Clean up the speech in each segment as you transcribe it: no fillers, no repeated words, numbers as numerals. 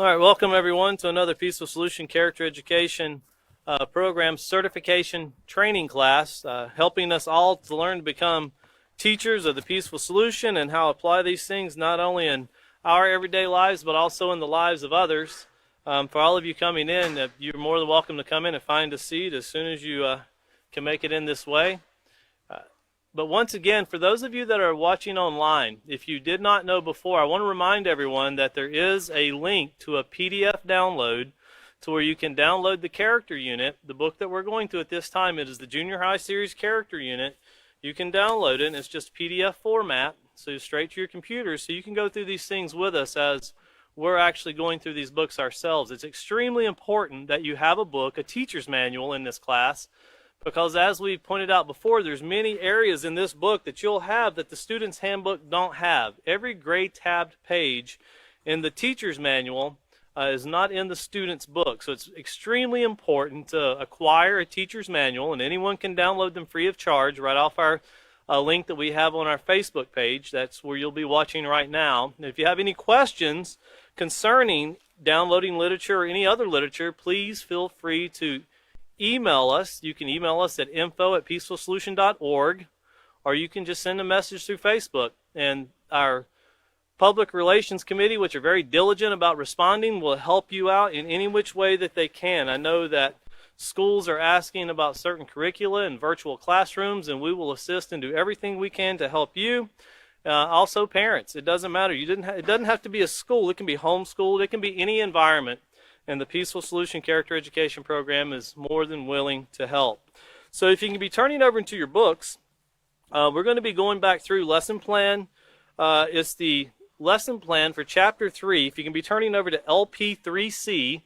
All right, welcome everyone to another Peaceful Solution Character Education Program Certification Training class, helping us all to learn to become teachers of the Peaceful Solution and how to apply these things not only in our everyday lives but also in the lives of others. For all of you coming in, you're more than welcome to come in and find a seat as soon as you can make it in this way. But once again, for those of you that are watching online, if you did not know before, I want to remind everyone that there is a link to a PDF download to where you can download the character unit, the book that we're going through at this time. It is the Junior High Series Character Unit. You can download it, and it's just PDF format, so straight to your computer, so you can go through these things with us as we're actually going through these books ourselves. It's extremely important that you have a book, a teacher's manual in this class, because as we pointed out before, there's many areas in this book that you'll have that the student's handbook don't have. Every gray tabbed page in the teacher's manual is not in the student's book. So it's extremely important to acquire a teacher's manual, and anyone can download them free of charge right off our link that we have on our Facebook page. That's where you'll be watching right now. And if you have any questions concerning downloading literature or any other literature, please feel free to email us. You can email us at info@peacefulsolution.org, or you can just send a message through Facebook. And our Public Relations Committee, which are very diligent about responding, will help you out in any which way that they can. I know that schools are asking about certain curricula and virtual classrooms, and we will assist and do everything we can to help you. Also parents, it doesn't matter. It doesn't have to be a school. It can be homeschooled. It can be any environment. And the Peaceful Solution Character Education Program is more than willing to help. So if you can be turning over into your books, we're going to be going back through lesson plan. It's the lesson plan for Chapter 3. If you can be turning over to LP3C,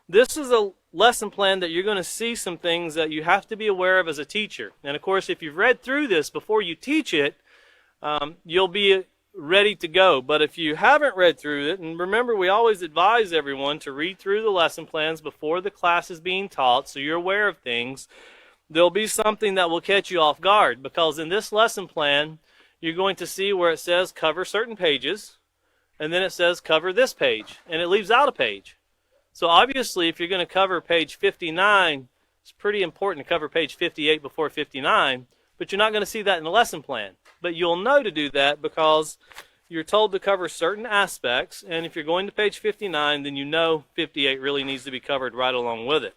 this is a lesson plan that you're going to see some things that you have to be aware of as a teacher. And of course, if you've read through this before you teach it, you'll be ready to go. But if you haven't read through it, and remember, we always advise everyone to read through the lesson plans before the class is being taught so you're aware of things, there'll be something that will catch you off guard, because in this lesson plan you're going to see where it says cover certain pages, and then it says cover this page, and it leaves out a page. So obviously if you're going to cover page 59, it's pretty important to cover page 58 before 59, but you're not going to see that in the lesson plan. But you'll know to do that because you're told to cover certain aspects, and if you're going to page 59, then you know 58 really needs to be covered right along with it.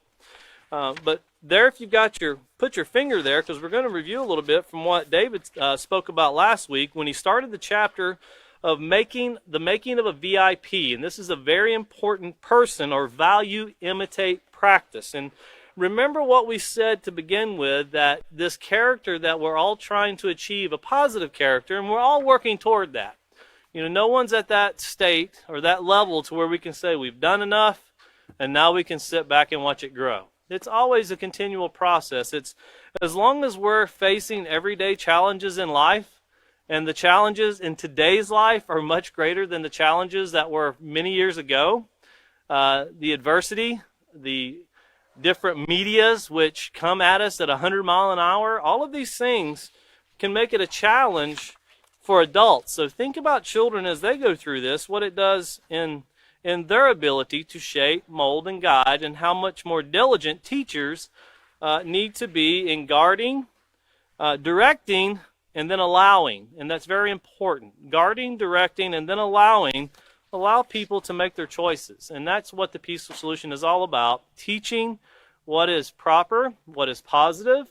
But there, if you've got put your finger there, because we're going to review a little bit from what David spoke about last week when he started the chapter of the making of a VIP, and this is a very important person or value, imitate, practice. And remember what we said to begin with, that this character that we're all trying to achieve, a positive character, and we're all working toward that. You know, no one's at that state or that level to where we can say we've done enough and now we can sit back and watch it grow. It's always a continual process. It's as long as we're facing everyday challenges in life, and the challenges in today's life are much greater than the challenges that were many years ago. The adversity, the different medias which come at us at 100 miles an hour, all of these things can make it a challenge for adults. So think about children as they go through this, what it does in their ability to shape, mold, and guide, and how much more diligent teachers need to be in guarding, directing, and then allowing. And that's very important. Guarding, directing, and then allowing. Allow people to make their choices. And that's what the Peaceful Solution is all about. Teaching what is proper, what is positive,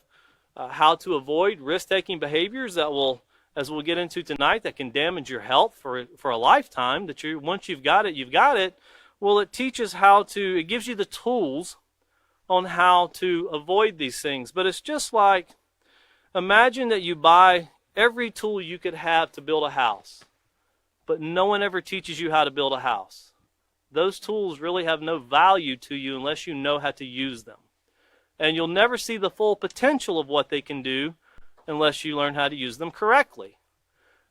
how to avoid risk-taking behaviors that will, as we'll get into tonight, that can damage your health for a lifetime, that once you've got it, you've got it. Well, it teaches it gives you the tools on how to avoid these things. But it's just like, imagine that you buy every tool you could have to build a house, but no one ever teaches you how to build a house. Those tools really have no value to you unless you know how to use them. And you'll never see the full potential of what they can do unless you learn how to use them correctly.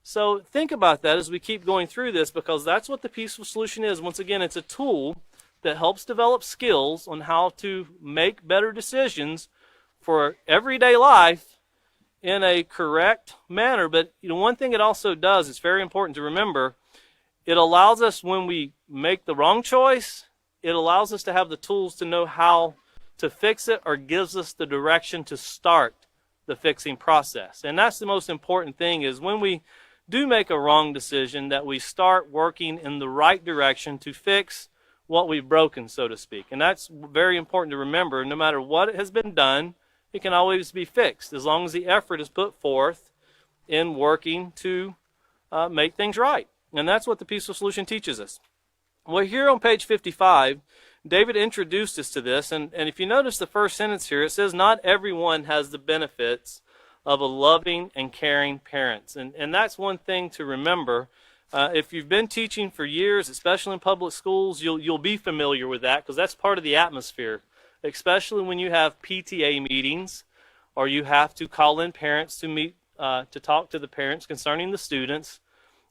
So think about that as we keep going through this, because that's what the Peaceful Solution is. Once again, it's a tool that helps develop skills on how to make better decisions for everyday life in a correct manner. But one thing it also does, it's very important to remember, it allows us, when we make the wrong choice, it allows us to have the tools to know how to fix it, or gives us the direction to start the fixing process. And that's the most important thing, is when we do make a wrong decision, that we start working in the right direction to fix what we've broken, so to speak. And that's very important to remember. No matter what has been done, it can always be fixed, as long as the effort is put forth in working to make things right. And that's what the peaceful solution teaches us. Well, here on page 55, David introduced us to this, and if you notice the first sentence here, it says, not everyone has the benefits of a loving and caring parents. And that's one thing to remember. If you've been teaching for years, especially in public schools, you'll be familiar with that, because that's part of the atmosphere, especially when you have PTA meetings, or you have to call in parents to meet to talk to the parents concerning the students.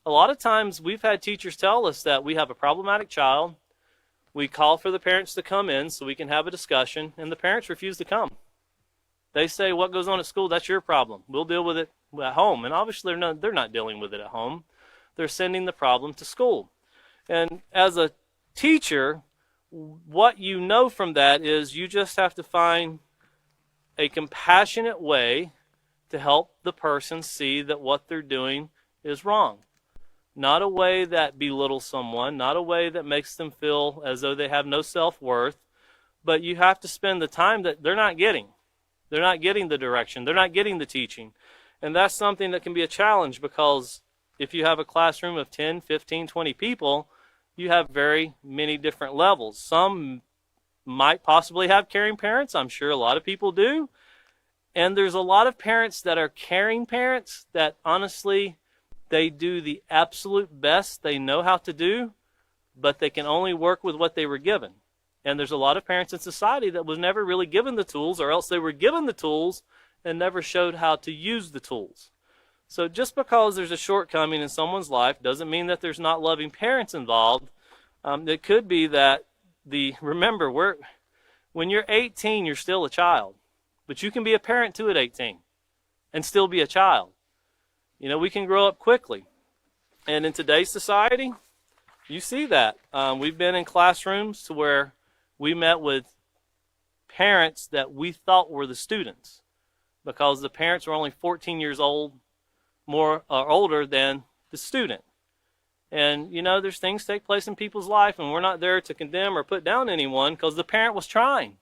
A lot of times we've had teachers tell us that we have a problematic child. We call for the parents to come in so we can have a discussion, and the parents refuse to come. They say, what goes on at school, that's your problem. We'll deal with it at home. And obviously they're not dealing with it at home. They're sending the problem to school. And as a teacher, what you know from that is you just have to find a compassionate way to help the person see that what they're doing is wrong. Not a way that belittles someone, not a way that makes them feel as though they have no self-worth, but you have to spend the time that they're not getting. They're not getting the direction. They're not getting the teaching. And that's something that can be a challenge, because if you have a classroom of 10, 15, 20 people, you have very many different levels. Some might possibly have caring parents. I'm sure a lot of people do. And there's a lot of parents that are caring parents that honestly, they do the absolute best they know how to do, but they can only work with what they were given. And there's a lot of parents in society that was never really given the tools, or else they were given the tools and never showed how to use the tools. So just because there's a shortcoming in someone's life doesn't mean that there's not loving parents involved. It could be that remember, when you're 18, you're still a child. But you can be a parent too at 18 and still be a child. You know, we can grow up quickly. And in today's society, you see that. We've been in classrooms to where we met with parents that we thought were the students, because the parents were only 14 years old, more or older than the student. And, you know, there's things take place in people's life, and we're not there to condemn or put down anyone, because the parent was trying.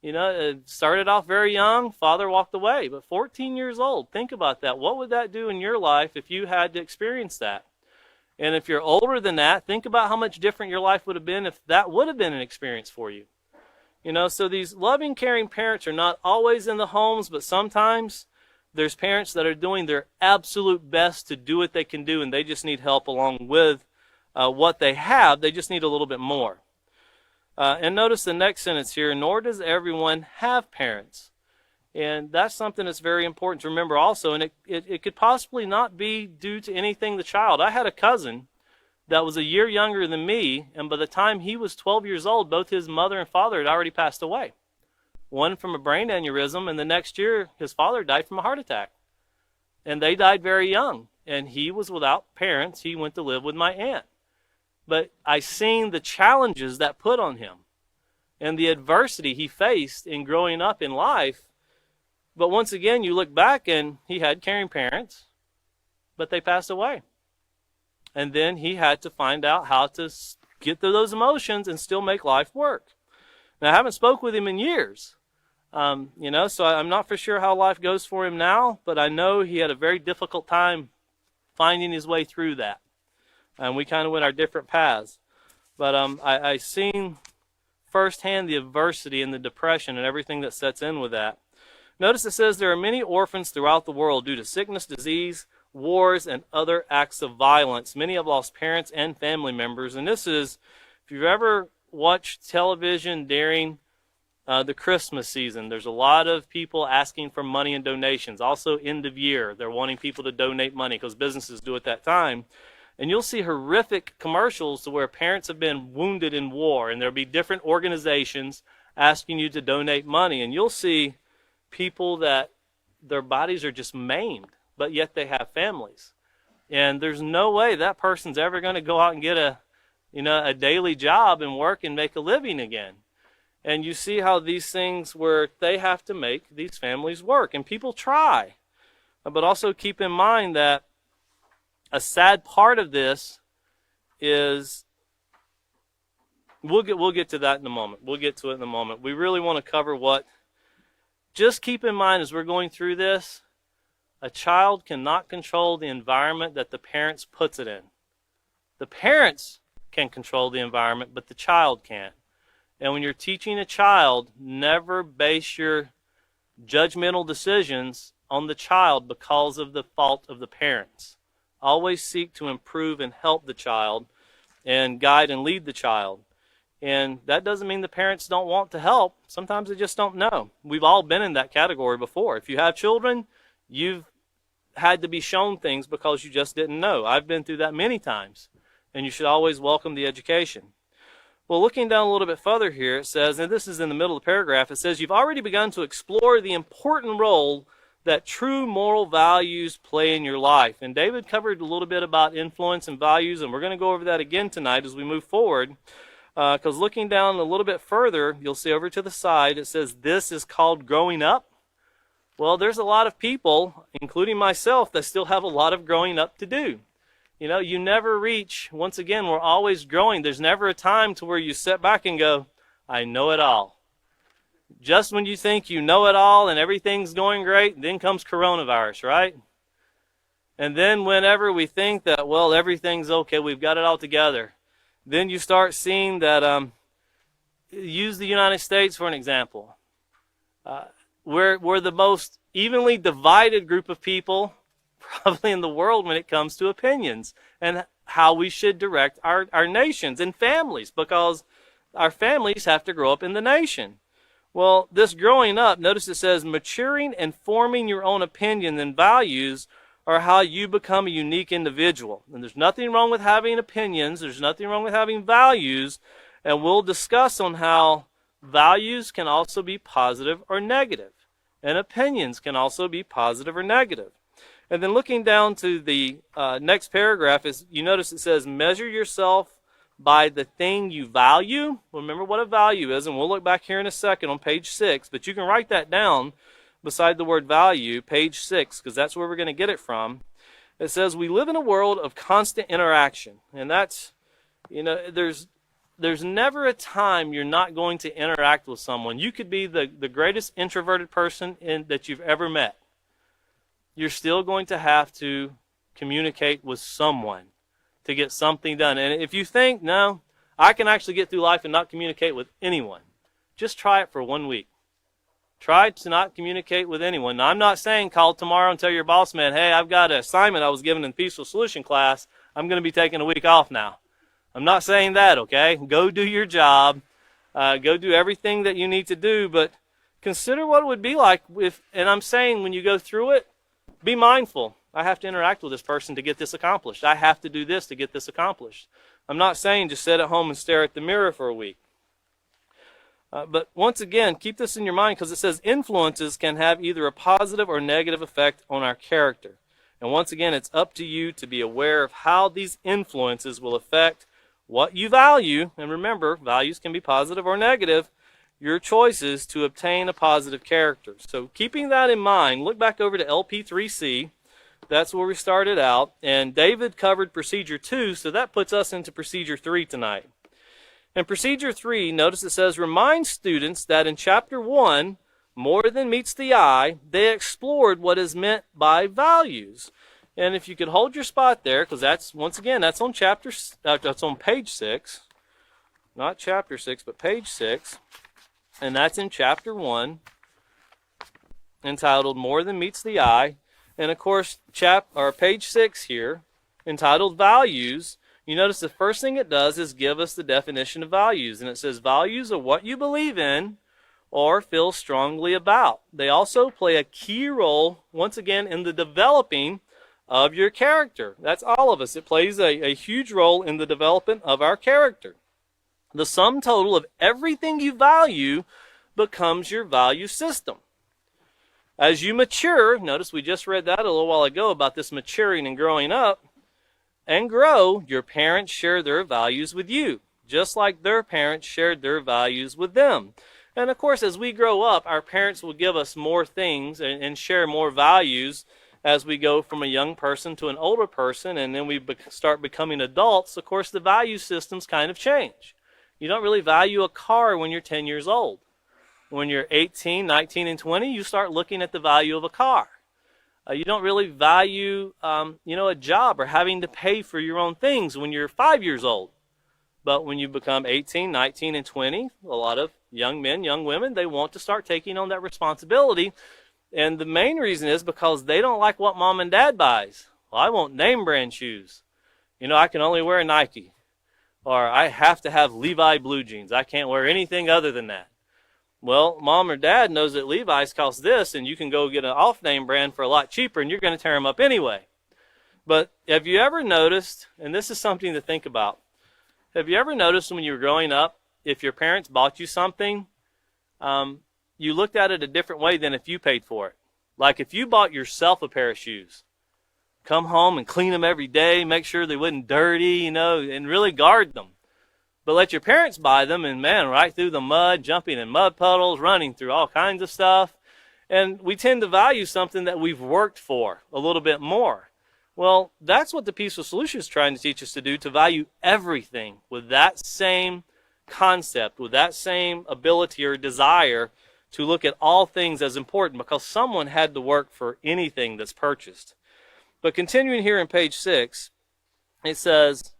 You know, it started off very young, father walked away, but 14 years old, think about that. What would that do in your life if you had to experience that? And if you're older than that, think about how much different your life would have been if that would have been an experience for you. You know, so these loving, caring parents are not always in the homes, but sometimes there's parents that are doing their absolute best to do what they can do, and they just need help along with what they have. They just need a little bit more. And notice the next sentence here, nor does everyone have parents. And that's something that's very important to remember also. And it could possibly not be due to anything the child. I had a cousin that was a year younger than me, and by the time he was 12 years old, both his mother and father had already passed away. One from a brain aneurysm, and the next year his father died from a heart attack. And they died very young. And he was without parents. He went to live with my aunt. But I seen the challenges that put on him and the adversity he faced in growing up in life. But once again, you look back and he had caring parents, but they passed away. And then he had to find out how to get through those emotions and still make life work. Now, I haven't spoke with him in years, you know, so I'm not for sure how life goes for him now, but I know he had a very difficult time finding his way through that. And we kind of went our different paths. But I seen firsthand the adversity and the depression and everything that sets in with that. Notice it says there are many orphans throughout the world due to sickness, disease, wars, and other acts of violence. Many have lost parents and family members. And this is, if you've ever watched television during the Christmas season, there's a lot of people asking for money and donations. Also, end of year, they're wanting people to donate money because businesses do at that time. And you'll see horrific commercials to where parents have been wounded in war, and there'll be different organizations asking you to donate money. And you'll see people that their bodies are just maimed, but yet they have families. And there's no way that person's ever going to go out and get a daily job and work and make a living again. And you see how these things where they have to make these families work. And people try. But also keep in mind that a sad part of this is, we'll get to that in a moment. We'll get to it in a moment. We really want to cover what, just keep in mind as we're going through this, a child cannot control the environment that the parents puts it in. The parents can control the environment, but the child can't. And when you're teaching a child, never base your judgmental decisions on the child because of the fault of the parents. Always seek to improve and help the child and guide and lead the child. And that doesn't mean the parents don't want to help. Sometimes they just don't know. We've all been in that category before. If you have children, you've had to be shown things because you just didn't know. I've been through that many times. And you should always welcome the education. Well, looking down a little bit further here, it says, and this is in the middle of the paragraph, it says, you've already begun to explore the important role that true moral values play in your life. And David covered a little bit about influence and values, and we're going to go over that again tonight as we move forward. Because looking down a little bit further, you'll see over to the side, it says, this is called growing up. Well, there's a lot of people, including myself, that still have a lot of growing up to do. You never reach, once again, we're always growing. There's never a time to where you sit back and go, I know it all. Just when you think you know it all and everything's going great, then comes coronavirus, right? And then whenever we think that, well, everything's okay, we've got it all together, then you start seeing that, use the United States for an example. We're the most evenly divided group of people probably in the world when it comes to opinions and how we should direct our nations and families, because our families have to grow up in the nation. Well, this growing up, notice it says maturing and forming your own opinions and values are how you become a unique individual. And there's nothing wrong with having opinions. There's nothing wrong with having values. And we'll discuss on how values can also be positive or negative. And opinions can also be positive or negative. And then looking down to the next paragraph, is you notice it says, measure yourself by the thing you value. Remember what a value is, and we'll look back here in a second on page 6, but you can write that down beside the word value, page 6, because that's where we're going to get it from. It says, we live in a world of constant interaction. And that's, there's never a time you're not going to interact with someone. You could be the greatest introverted person that you've ever met. You're still going to have to communicate with someone to get something done. And if you think, no, I can actually get through life and not communicate with anyone, just try it for 1 week. Try to not communicate with anyone. Now, I'm not saying call tomorrow and tell your boss man, hey, I've got an assignment I was given in Peaceful Solution class. I'm going to be taking a week off now. I'm not saying that, okay? Go do your job. Go do everything that you need to do. But consider what it would be like if, and I'm saying when you go through it, be mindful. I have to interact with this person to get this accomplished. I have to do this to get this accomplished. I'm not saying just sit at home and stare at the mirror for a week. But once again, keep this in your mind because it says influences can have either a positive or negative effect on our character. And once again, it's up to you to be aware of how these influences will affect what you value. And remember, values can be positive or negative. Your choices to obtain a positive character. So keeping that in mind, look back over to LP3C. That's where we started out. And David covered Procedure 2, so that puts us into Procedure 3 tonight. In Procedure 3, notice it says, remind students that in Chapter 1, More Than Meets the Eye, they explored what is meant by values. And if you could hold your spot there, because that's, once again, that's on that's on page 6. Not Chapter 6, but page 6. And that's in Chapter 1, entitled More Than Meets the Eye. And of course, page 6 here, entitled Values. You notice the first thing it does is give us the definition of values. And it says values are what you believe in or feel strongly about. They also play a key role, once again, in the developing of your character. That's all of us. It plays a huge role in the development of our character. The sum total of everything you value becomes your value system. As you mature, notice we just read that a little while ago about this maturing and growing up. and grow, your parents share their values with you, just like their parents shared their values with them. And of course, as we grow up, our parents will give us more things and share more values as we go from a young person to an older person, and then we start becoming adults. Of course, the value systems kind of change. You don't really value a car when you're 10 years old. When you're 18, 19, and 20, you start looking at the value of a car. You don't really value, a job or having to pay for your own things when you're 5 years old. But when you become 18, 19, and 20, a lot of young men, young women, they want to start taking on that responsibility. And the main reason is because they don't like what mom and dad buys. Well, I want name brand shoes. I can only wear Nike. Or I have to have Levi blue jeans. I can't wear anything other than that. Well, mom or dad knows that Levi's cost this, and you can go get an off-name brand for a lot cheaper, and you're going to tear them up anyway. But have you ever noticed, and this is something to think about, have you ever noticed when you were growing up, if your parents bought you something, you looked at it a different way than if you paid for it? Like if you bought yourself a pair of shoes, come home and clean them every day, make sure they wasn't dirty, and really guard them. But let your parents buy them, and man, right through the mud, jumping in mud puddles, running through all kinds of stuff. And we tend to value something that we've worked for a little bit more. Well, that's what the Peaceful Solution is trying to teach us to do, to value everything with that same concept, with that same ability or desire to look at all things as important, because someone had to work for anything that's purchased. But continuing here in page 6, it says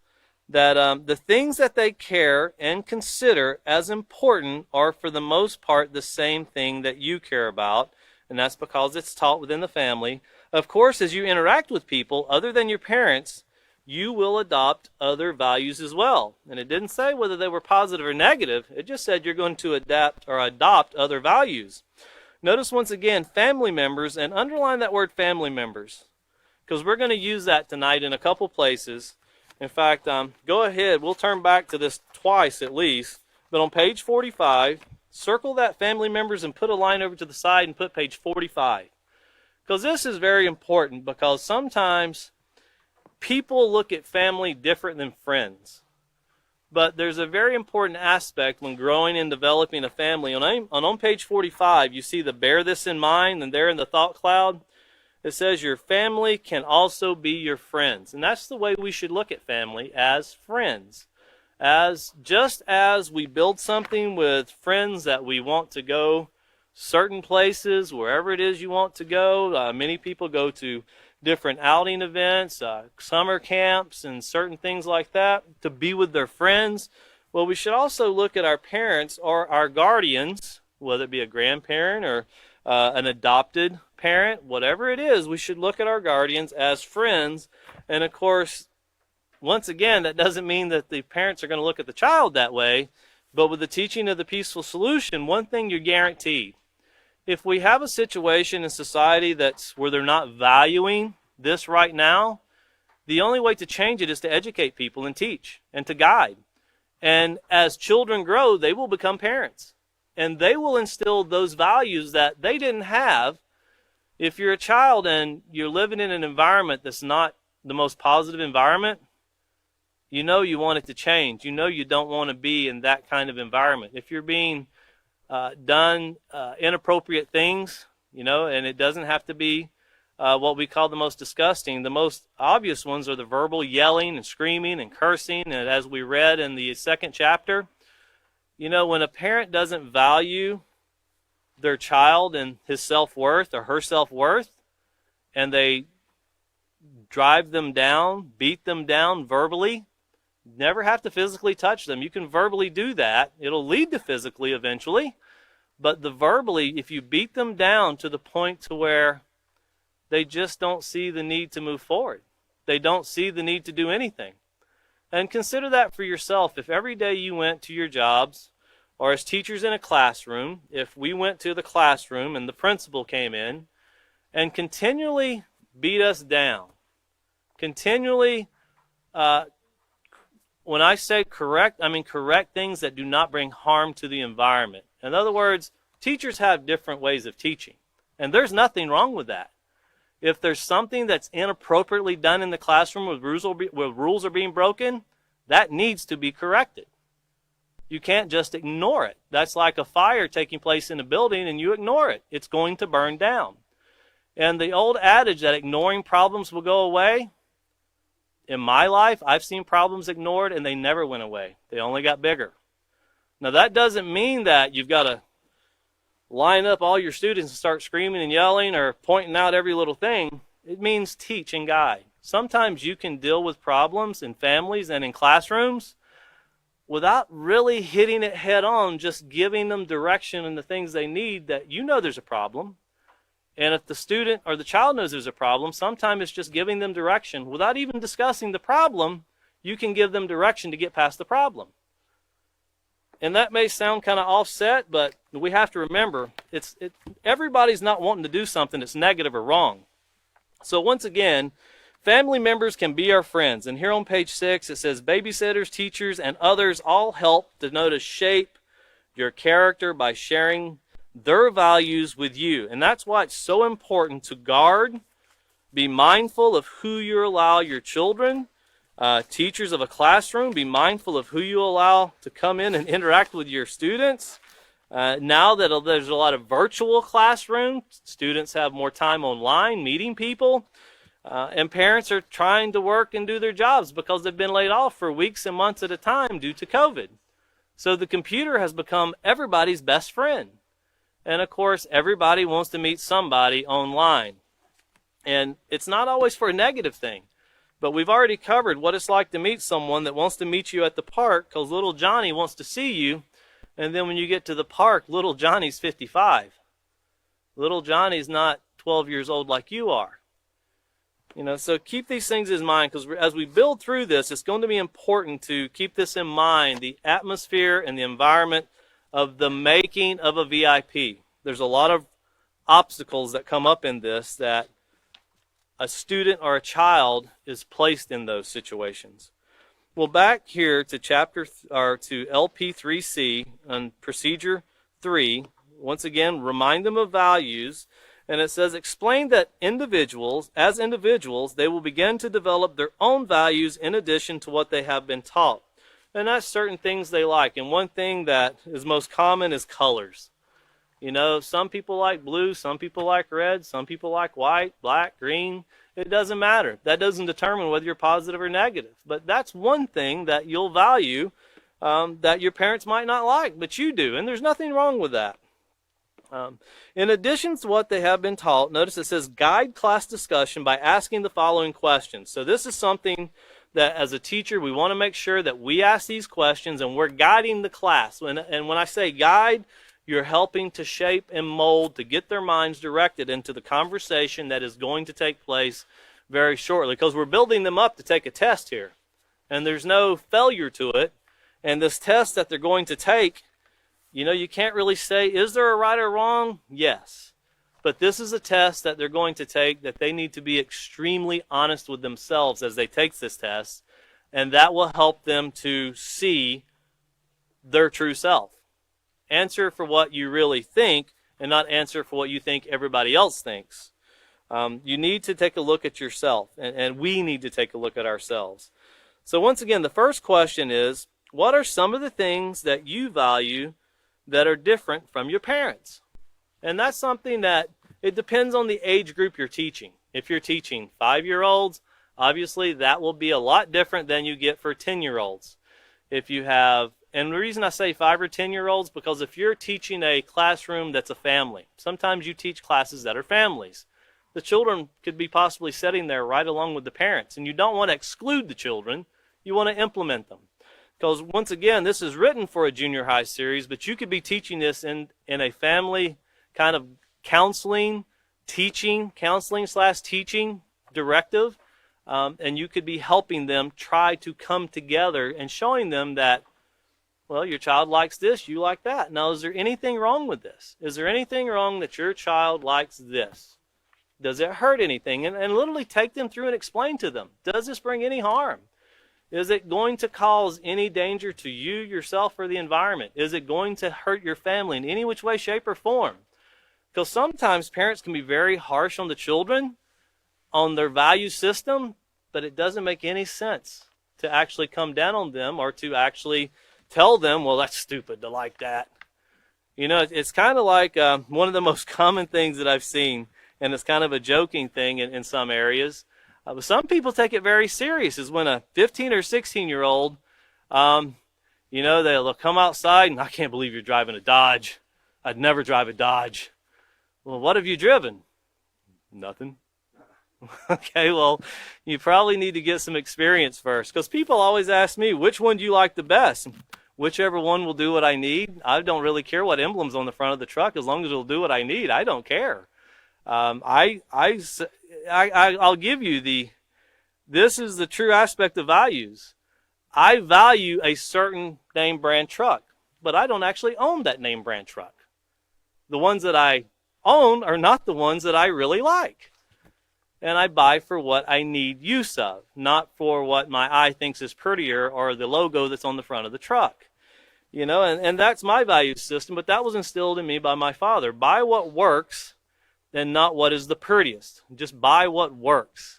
that the things that they care and consider as important are for the most part the same thing that you care about, and that's because it's taught within the family. Of course, as you interact with people other than your parents, you will adopt other values as well. And it didn't say whether they were positive or negative. It just said you're going to adapt or adopt other values. Notice once again, family members, and underline that word family members, because we're going to use that tonight in a couple places. In fact, go ahead. We'll turn back to this twice at least. But on page 45, circle that family members and put a line over to the side and put page 45. Because this is very important, because sometimes people look at family different than friends. But there's a very important aspect when growing and developing a family. On page 45, you see the bear this in mind, and there in the thought cloud, it says your family can also be your friends. And that's the way we should look at family, as friends. Just as we build something with friends that we want to go certain places, wherever it is you want to go. Many people go to different outing events, summer camps, and certain things like that to be with their friends. Well, we should also look at our parents or our guardians, whether it be a grandparent or an adopted parent, whatever it is, we should look at our guardians as friends. And of course, once again, that doesn't mean that the parents are going to look at the child that way, but with the teaching of the Peaceful Solution, one thing you're guaranteed. If we have a situation in society that's where they're not valuing this right now, the only way to change it is to educate people and teach and to guide. And as children grow, they will become parents. And they will instill those values that they didn't have. If you're a child and you're living in an environment that's not the most positive environment, you know you want it to change. You know you don't want to be in that kind of environment. If you're being done inappropriate things, and it doesn't have to be what we call the most disgusting. The most obvious ones are the verbal yelling and screaming and cursing. And as we read in the 2nd chapter, when a parent doesn't value their child and his self-worth or her self-worth, and they drive them down, beat them down verbally, never have to physically touch them. You can verbally do that. It'll lead to physically eventually. But the verbally, if you beat them down to the point to where they just don't see the need to move forward. They don't see the need to do anything. And consider that for yourself. If every day you went to your jobs, or as teachers in a classroom, if we went to the classroom and the principal came in and continually beat us down, continually, when I say correct, I mean correct things that do not bring harm to the environment. In other words, teachers have different ways of teaching, and there's nothing wrong with that. If there's something that's inappropriately done in the classroom where rules are being broken, that needs to be corrected. You can't just ignore it. That's like a fire taking place in a building and you ignore it. It's going to burn down. And the old adage that ignoring problems will go away, in my life, I've seen problems ignored and they never went away. They only got bigger. Now that doesn't mean that you've got to line up all your students and start screaming and yelling or pointing out every little thing. It means teach and guide. Sometimes you can deal with problems in families and in classrooms without really hitting it head on, just giving them direction and the things they need that you know there's a problem. And if the student or the child knows there's a problem, sometimes it's just giving them direction. Without even discussing the problem, you can give them direction to get past the problem. And that may sound kind of offset, but we have to remember, everybody's not wanting to do something that's negative or wrong. So once again, family members can be our friends. And here on page 6, it says, babysitters, teachers, and others all help to shape your character by sharing their values with you. And that's why it's so important to guard, be mindful of who you allow your children, teachers of a classroom, be mindful of who you allow to come in and interact with your students. Now that there's a lot of virtual classrooms, students have more time online meeting people, and parents are trying to work and do their jobs because they've been laid off for weeks and months at a time due to COVID. So the computer has become everybody's best friend. And of course, everybody wants to meet somebody online. And it's not always for a negative thing. But we've already covered what it's like to meet someone that wants to meet you at the park because little Johnny wants to see you. And then when you get to the park, little Johnny's 55. Little Johnny's not 12 years old like you are. So keep these things in mind because as we build through this, it's going to be important to keep this in mind, the atmosphere and the environment of the making of a VIP. There's a lot of obstacles that come up in this that a student or a child is placed in those situations. Well, back here to to LP3C on procedure 3, once again, remind them of values. And it says, explain that as individuals, they will begin to develop their own values in addition to what they have been taught. And that's certain things they like. And one thing that is most common is colors. Some people like blue, some people like red, some people like white, black, green. It doesn't matter. That doesn't determine whether you're positive or negative. But that's one thing that you'll value that your parents might not like, but you do. And there's nothing wrong with that. In addition to what they have been taught, notice it says guide class discussion by asking the following questions. So this is something that as a teacher, we want to make sure that we ask these questions and we're guiding the class. And when I say guide, you're helping to shape and mold to get their minds directed into the conversation that is going to take place very shortly. Because we're building them up to take a test here. And there's no failure to it. And this test that they're going to take, you can't really say, is there a right or wrong? Yes. But this is a test that they're going to take that they need to be extremely honest with themselves as they take this test. And that will help them to see their true self. Answer for what you really think and not answer for what you think everybody else thinks. You need to take a look at yourself, and we need to take a look at ourselves. So once again, the first question is, what are some of the things that you value that are different from your parents? And that's something that it depends on the age group you're teaching. If you're teaching 5-year-olds, obviously that will be a lot different than you get for 10-year-olds. If you have, and the reason I say 5 or 10-year-olds, because if you're teaching a classroom that's a family, sometimes you teach classes that are families. The children could be possibly sitting there right along with the parents, and you don't want to exclude the children. You want to implement them. Because once again, this is written for a junior high series, but you could be teaching this in a family kind of counseling / teaching directive, and you could be helping them try to come together and showing them that, well, your child likes this, you like that. Now, is there anything wrong with this? Is there anything wrong that your child likes this? Does it hurt anything? And literally take them through and explain to them, does this bring any harm? Is it going to cause any danger to you, yourself, or the environment? Is it going to hurt your family in any which way, shape, or form? Because sometimes parents can be very harsh on the children, on their value system, but it doesn't make any sense to actually come down on them or to actually tell them, well, that's stupid to like that. You know, it's kind of like one of the most common things that I've seen, and it's kind of a joking thing in some areas. But some people take it very serious, is when a 15 or 16-year-old, you know, they'll come outside and, I can't believe you're driving a Dodge. I'd never drive a Dodge. Well, what have you driven? Nothing. Okay, well, you probably need to get some experience first, because people always ask me, which one do you like the best? Whichever one will do what I need. I don't really care what emblem's on the front of the truck, as long as it'll do what I need. I don't care. I'll give you this is the true aspect of values. I value a certain name brand truck, but I don't actually own that name brand truck. The ones that I own are not the ones that I really like. And I buy for what I need use of, not for what my eye thinks is prettier or the logo that's on the front of the truck. You know, and that's my value system, but that was instilled in me by my father. Buy what works and not what is the prettiest. Just buy what works.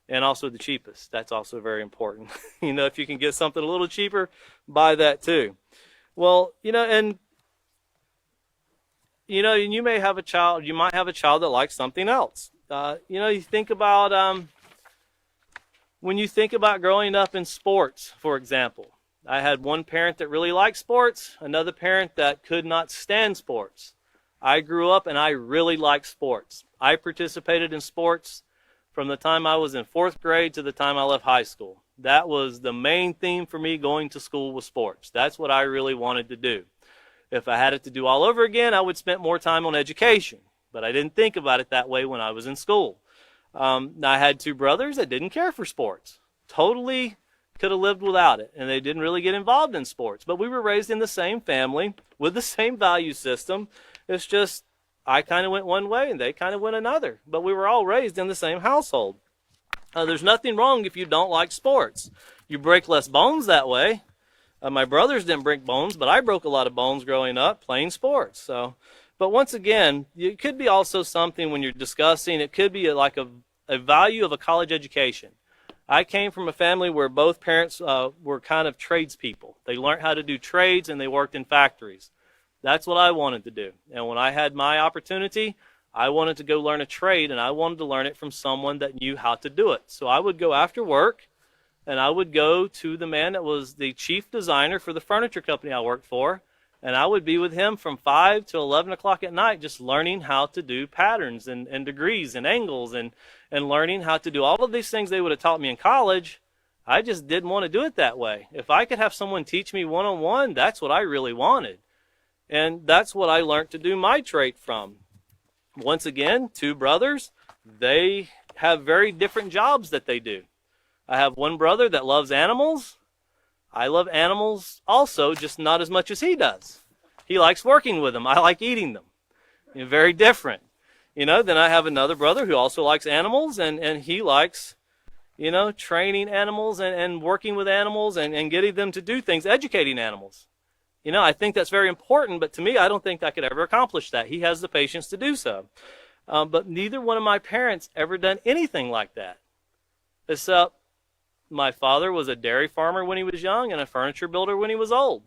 And also the cheapest. That's also very important. You know, if you can get something a little cheaper, buy that too. Well, you know, and you may have a child, you might have a child that likes something else. You know, you think about, when you think about growing up in sports, for example. I had one parent that really liked sports, another parent that could not stand sports. I grew up and I really liked sports. I participated in sports from the time I was in 4th grade to the time I left high school. That was the main theme for me going to school, was sports. That's what I really wanted to do. If I had it to do all over again, I would spend more time on education. But I didn't think about it that way when I was in school. I had 2 brothers that didn't care for sports. Totally could have lived without it, and they didn't really get involved in sports. But we were raised in the same family with the same value system. It's just I kind of went one way and they kind of went another. But we were all raised in the same household. There's nothing wrong if you don't like sports. You break less bones that way. My brothers didn't break bones, but I broke a lot of bones growing up playing sports. But once again, it could be also something when you're discussing, it could be like a value of a college education. I came from a family where both parents were kind of tradespeople. They learned how to do trades and they worked in factories. That's what I wanted to do. And when I had my opportunity, I wanted to go learn a trade, and I wanted to learn it from someone that knew how to do it. So I would go after work, and I would go to the man that was the chief designer for the furniture company I worked for, and I would be with him from 5 to 11 o'clock at night just learning how to do patterns and degrees and angles and learning how to do all of these things they would have taught me in college. I just didn't want to do it that way. If I could have someone teach me one-on-one, that's what I really wanted. And that's what I learned to do my trade from. Once again, 2 brothers, they have very different jobs that they do. I have one brother that loves animals. I love animals also, just not as much as he does. He likes working with them. I like eating them. Very different. Then I have another brother who also likes animals, and he likes, training animals and working with animals and getting them to do things, educating animals. I think that's very important, but to me, I don't think I could ever accomplish that. He has the patience to do so. But neither one of my parents ever done anything like that. Except my father was a dairy farmer when he was young and a furniture builder when he was old.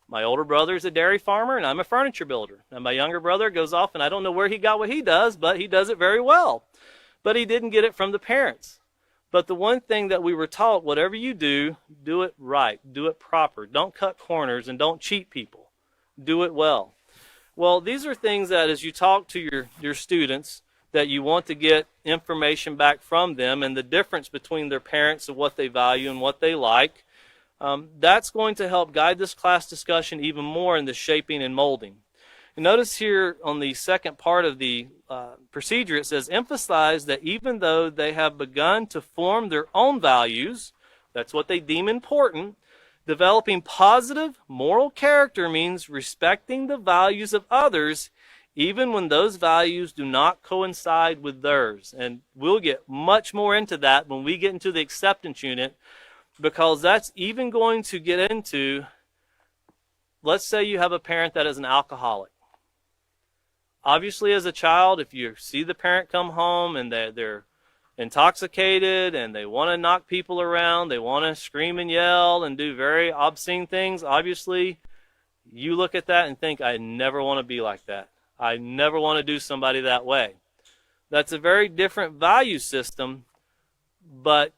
My older brother is a dairy farmer and I'm a furniture builder. And my younger brother goes off, and I don't know where he got what he does, but he does it very well. But he didn't get it from the parents. But the one thing that we were taught, whatever you do, do it right, do it proper. Don't cut corners and don't cheat people. Do it well. Well, these are things that as you talk to your students, that you want to get information back from them and the difference between their parents and what they value and what they like. That's going to help guide this class discussion even more in the shaping and molding. And notice here on the second part of the procedure, it says, emphasize that even though they have begun to form their own values, that's what they deem important, developing positive moral character means respecting the values of others even when those values do not coincide with theirs. And we'll get much more into that when we get into the acceptance unit, because that's even going to get into, let's say you have a parent that is an alcoholic. Obviously, as a child, if you see the parent come home and they're intoxicated and they want to knock people around, they want to scream and yell and do very obscene things, obviously you look at that and think, I never want to be like that. I never want to do somebody that way. That's a very different value system, but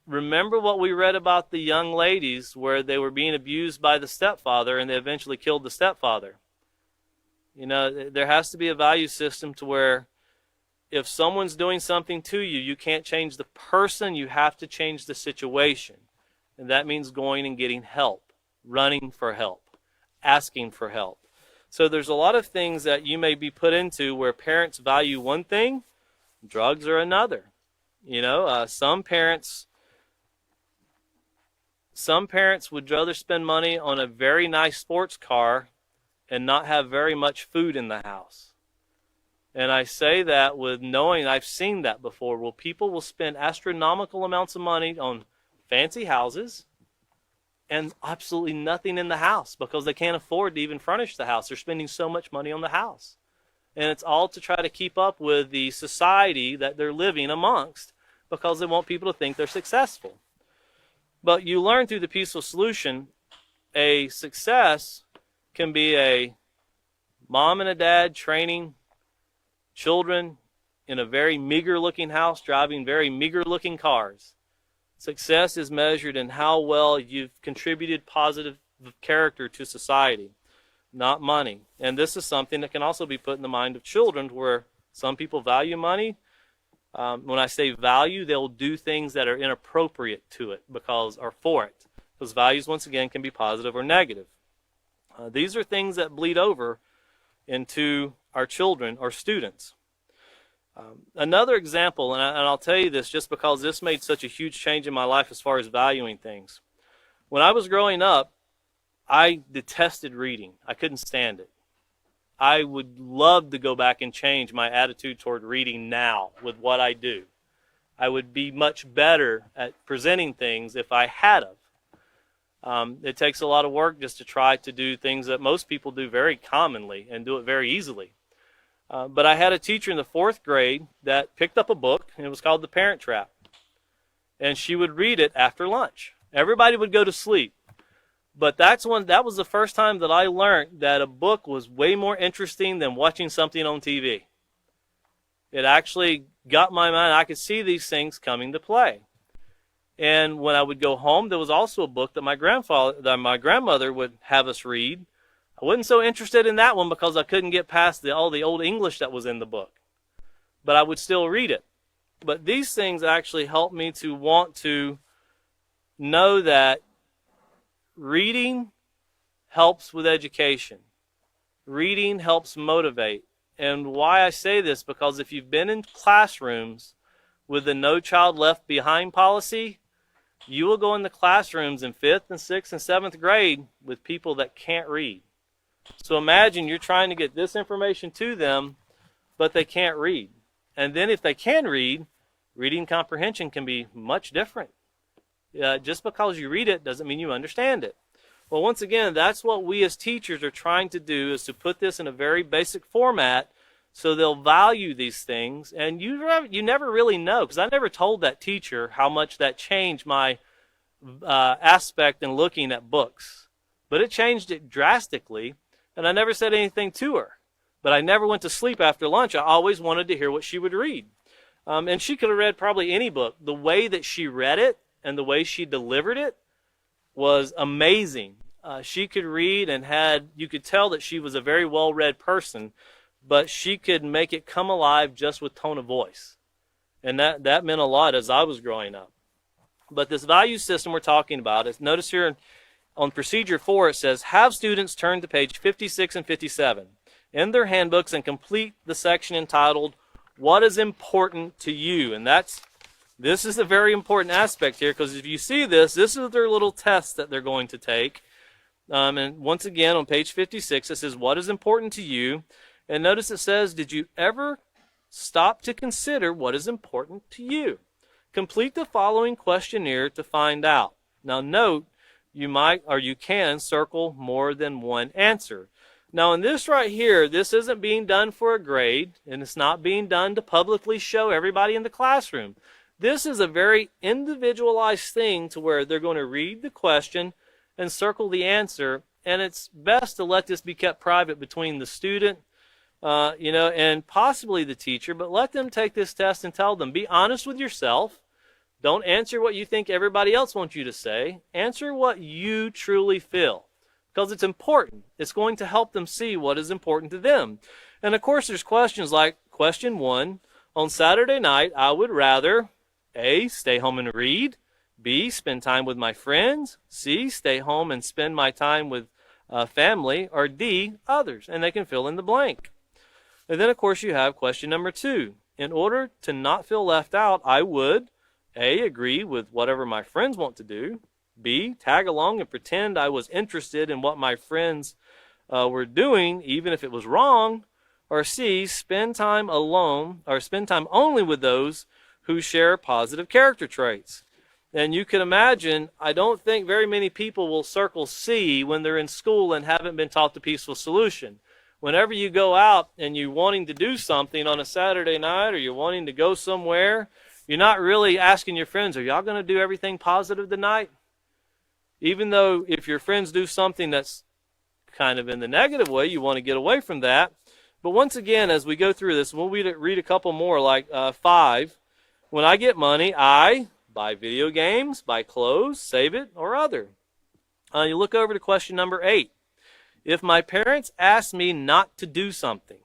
remember what we read about the young ladies where they were being abused by the stepfather and they eventually killed the stepfather. You know, there has to be a value system to where if someone's doing something to you, you can't change the person, you have to change the situation. And that means going and getting help, running for help, asking for help. So there's a lot of things that you may be put into where parents value one thing, drugs are another. You know, some parents would rather spend money on a very nice sports car and not have very much food in the house. And I say that with knowing I've seen that before, where people will spend astronomical amounts of money on fancy houses and absolutely nothing in the house because they can't afford to even furnish the house. They're spending so much money on the house. And it's all to try to keep up with the society that they're living amongst because they want people to think they're successful. But you learn through the peaceful solution, a success can be a mom and a dad training children in a very meager-looking house, driving very meager-looking cars. Success is measured in how well you've contributed positive character to society, not money. And this is something that can also be put in the mind of children where some people value money. When I say value, they'll do things that are inappropriate to it or for it. Because values, once again, can be positive or negative. These are things that bleed over into our children or students. Another example, and I'll tell you this just because this made such a huge change in my life as far as valuing things. When I was growing up, I detested reading. I couldn't stand it. I would love to go back and change my attitude toward reading now with what I do. I would be much better at presenting things if I had of. It takes a lot of work just to try to do things that most people do very commonly and do it very easily. But I had a teacher in the 4th grade that picked up a book, and it was called The Parent Trap. And she would read it after lunch. Everybody would go to sleep. But that was the first time that I learned that a book was way more interesting than watching something on TV. It actually got my mind. I could see these things coming to play. And when I would go home, there was also a book that my grandmother would have us read. I wasn't so interested in that one because I couldn't get past all the old English that was in the book. But I would still read it. But these things actually helped me to want to know that reading helps with education. Reading helps motivate. And why I say this, because if you've been in classrooms with the No Child Left Behind policy, you will go into classrooms in 5th and 6th and 7th grade with people that can't read. So imagine you're trying to get this information to them, but they can't read. And then if they can read, reading comprehension can be much different. Just because you read it doesn't mean you understand it. Well, once again, that's what we as teachers are trying to do, is to put this in a very basic format so they'll value these things. And you never really know, because I never told that teacher how much that changed my aspect in looking at books. But it changed it drastically, and I never said anything to her. But I never went to sleep after lunch. I always wanted to hear what she would read. And she could have read probably any book. The way that she read it and the way she delivered it was amazing. She could read and you could tell that she was a very well-read person, but she could make it come alive just with tone of voice. And that meant a lot as I was growing up. But this value system we're talking about, notice here on Procedure 4, it says, have students turn to page 56 and 57 in their handbooks and complete the section entitled, What is Important to You? And this is a very important aspect here, because if you see this is their little test that they're going to take. And once again, on page 56, it says, what is important to you? And notice it says, did you ever stop to consider what is important to you? Complete the following questionnaire to find out. Now note, you might or you can circle more than one answer. Now in this right here, this isn't being done for a grade, and it's not being done to publicly show everybody in the classroom. This is a very individualized thing to where they're going to read the question and circle the answer, and it's best to let this be kept private between the student, and possibly the teacher, but let them take this test and tell them, be honest with yourself. Don't answer what you think everybody else wants you to say. Answer what you truly feel, because it's important. It's going to help them see what is important to them. And of course, there's questions like question 1, on Saturday night, I would rather A, stay home and read, B, spend time with my friends, C, stay home and spend my time with family, or D, others, and they can fill in the blank. And then, of course, you have question number 2. In order to not feel left out, I would A, agree with whatever my friends want to do, B, tag along and pretend I was interested in what my friends were doing, even if it was wrong, or C, spend time alone, or spend time only with those who share positive character traits. And you can imagine, I don't think very many people will circle C when they're in school and haven't been taught the peaceful solution. Whenever you go out and you're wanting to do something on a Saturday night, or you're wanting to go somewhere, you're not really asking your friends, are y'all going to do everything positive tonight? Even though if your friends do something that's kind of in the negative way, you want to get away from that. But once again, as we go through this, we'll read a couple more, like 5. When I get money, I buy video games, buy clothes, save it, or other. You look over to question number 8. If my parents ask me not to do something,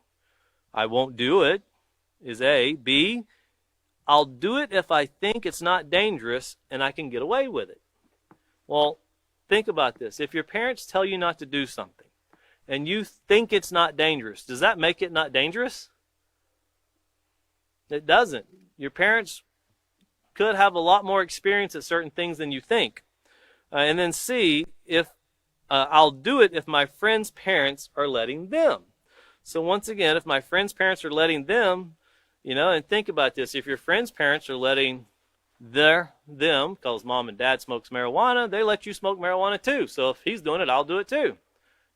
I won't do it, is A. B, I'll do it if I think it's not dangerous and I can get away with it. Well, think about this. If your parents tell you not to do something and you think it's not dangerous, does that make it not dangerous? It doesn't. Your parents could have a lot more experience at certain things than you think. And then C, if I'll do it if my friends' parents are letting them. So once again, if my friends' parents are letting them, and think about this. If your friends' parents are letting them, because mom and dad smokes marijuana, they let you smoke marijuana too. So if he's doing it, I'll do it too.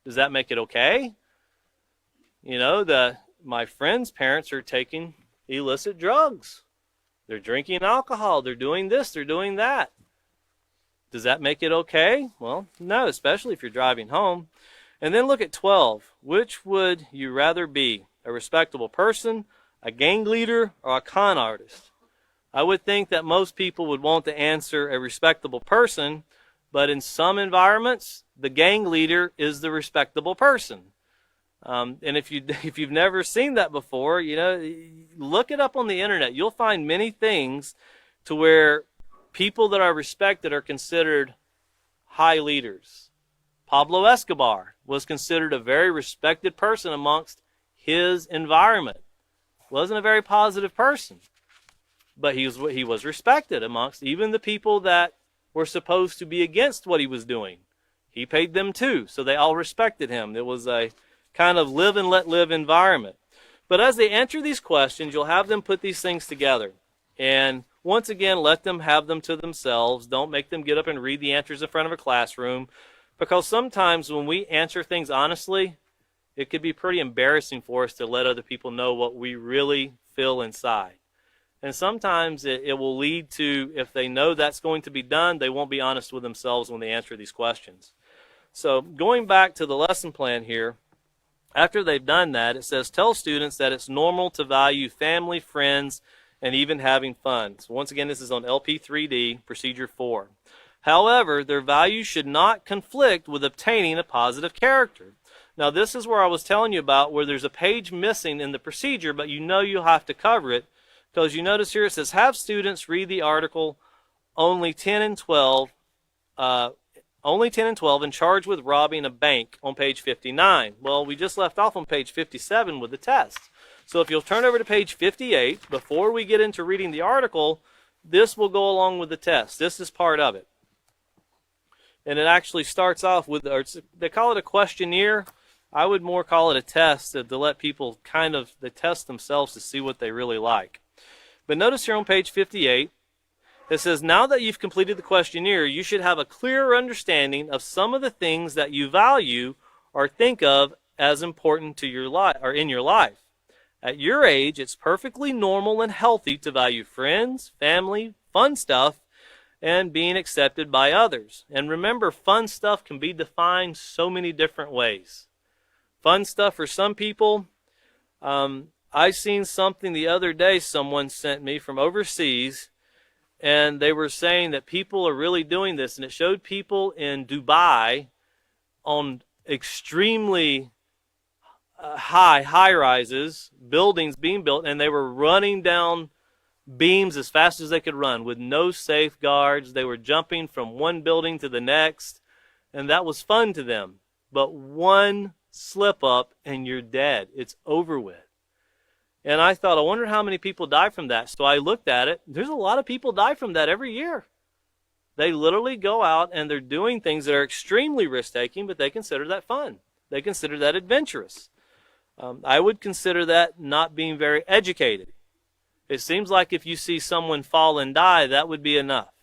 Does that make it okay? My friends' parents are taking illicit drugs. They're drinking alcohol. They're doing this. They're doing that. Does that make it okay? Well, no, especially if you're driving home. And then look at 12. Which would you rather be? A respectable person, a gang leader, or a con artist? I would think that most people would want to answer a respectable person, but in some environments, the gang leader is the respectable person. And if you've never seen that before, look it up on the internet. You'll find many things to where people that are respected are considered high leaders. Pablo Escobar was considered a very respected person amongst his environment. Wasn't a very positive person, but he was respected amongst even the people that were supposed to be against what he was doing. He paid them too, so they all respected him. It was a kind of live and let live environment. But as they answer these questions, you'll have them put these things together. And once again, let them have them to themselves. Don't make them get up and read the answers in front of a classroom. Because sometimes when we answer things honestly, it could be pretty embarrassing for us to let other people know what we really feel inside. And sometimes it will lead to, if they know that's going to be done, they won't be honest with themselves when they answer these questions. So going back to the lesson plan here, after they've done that, it says, tell students that it's normal to value family, friends, and even having fun. So once again, this is on LP3D, Procedure 4. However, their values should not conflict with obtaining a positive character. Now, this is where I was telling you about where there's a page missing in the procedure, but you'll have to cover it, because you notice here it says, have students read the article only 10 and 12 and charged with robbing a bank on page 59. Well, we just left off on page 57 with the test. So if you'll turn over to page 58, before we get into reading the article, this will go along with the test. This is part of it. And it actually starts off with, they call it a questionnaire. I would more call it a test to let people they test themselves to see what they really like. But notice here on page 58, it says, now that you've completed the questionnaire, you should have a clearer understanding of some of the things that you value or think of as important to your life or in your life. At your age, it's perfectly normal and healthy to value friends, family, fun stuff, and being accepted by others. And remember, fun stuff can be defined so many different ways. Fun stuff for some people, I seen something the other day someone sent me from overseas, and they were saying that people are really doing this, and it showed people in Dubai on extremely high rises, buildings being built, and they were running down beams as fast as they could run with no safeguards. They were jumping from one building to the next, and that was fun to them. But one slip up and you're dead. It's over with. And I thought, I wonder how many people die from that. So I looked at it. There's a lot of people die from that every year. They literally go out and they're doing things that are extremely risk-taking, but they consider that fun. They consider that adventurous. I would consider that not being very educated. It seems like if you see someone fall and die, that would be enough.